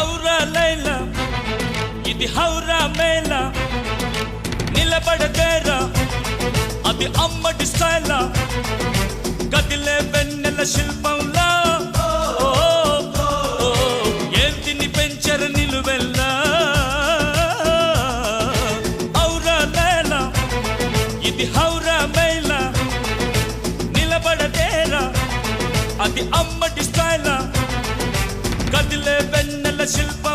ఔరా లైలా ఇది హౌరా మేళ నిలబడదేరా అది అమ్మడి స్టైలా కదిలే వెన్నెల శిల్పంలా ఏంటిని పెంచర నిలువెల్లా ఔరా లైలా ఇది హౌరా మేళ నిలబడదేరా అది అమ్మడి స్టైలా కదిలే వెన్నెల శిల్పం